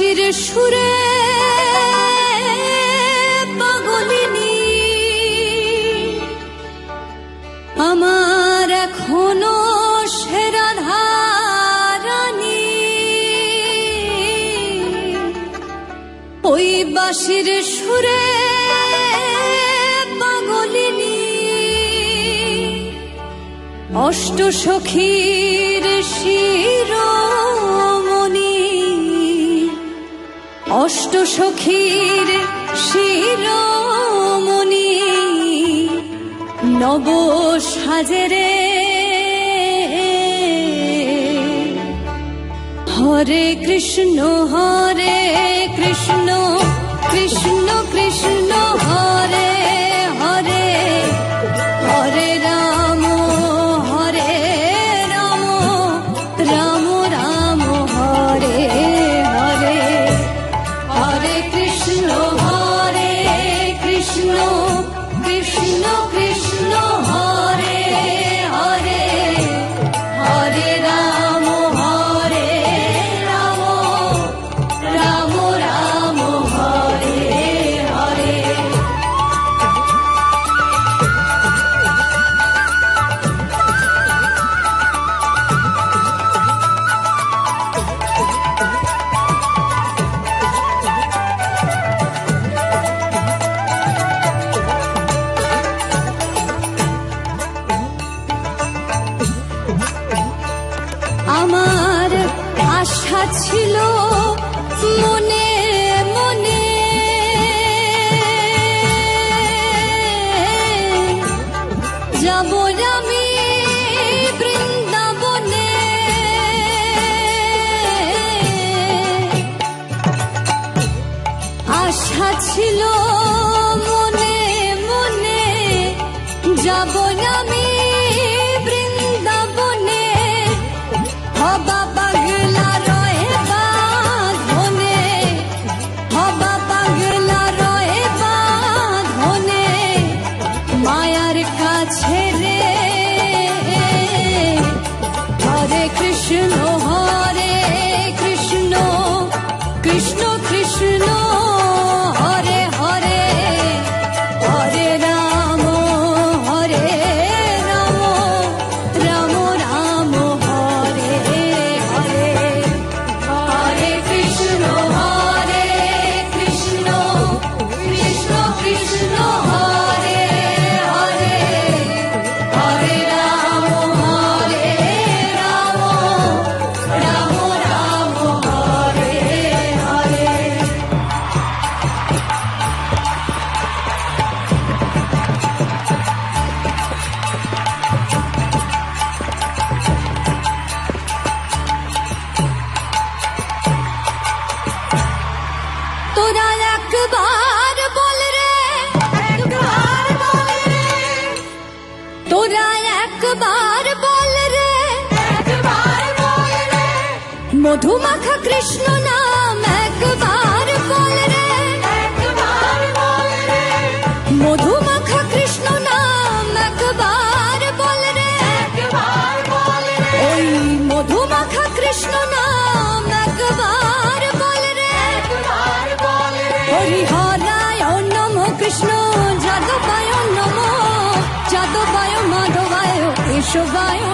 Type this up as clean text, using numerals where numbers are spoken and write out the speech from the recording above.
বাঁশির সুরে পাগলিনী আমার এখনো সেরা ধারানি, ওই বাঁশির সুরে পাগলিনী অষ্ট সখীর শিরোমণি, অষ্ট সখীর শিরোমণি নব সাজেরে হরে কৃষ্ণ কৃষ্ণ কৃষ্ণ কৃষ্ণ হরে হরে, হরে রাম রাম রাম হরে হরে, হরে কৃষ্ণ কৃষ্ণ কৃষ্ণ কৃষ্ণ হরে হরে, হরে রাম রাম রাম হরে হরে। আমার আশা ছিল মনে মনে, যাব আমি বৃন্দাবনে, আশা ছিল মনে মনে, যাব আমি বৃন্দাবনে, হবা পাগলা রয়ে বাঁধনে, হবা পাগলা রয়ে বাঁধনে মায়ার কাছে রে, হরে কৃষ্ণ কৃষ্ণ কৃষ্ণ কৃষ্ণ হরে হরে, হরে রাম রাম রাম হরে হরে, হরে কৃষ্ণ কৃষ্ণ কৃষ্ণ কৃষ্ণ হরে হরে, হরে রাম রাম রাম হরে হরে। তোরা একবার বল রে, তোরা একবার বল রে, মধুমাখা কৃষ্ণ নাম একবার বল রে, মধুমাখা কৃষ্ণ নাম একবার বল রে, ওই মধুমাখা কৃষ্ণ নাম একবার বল রে, হরিহরায় নম কৃষ্ণ যাদবায় নম, যাদবায় মাধবায় কেশবায়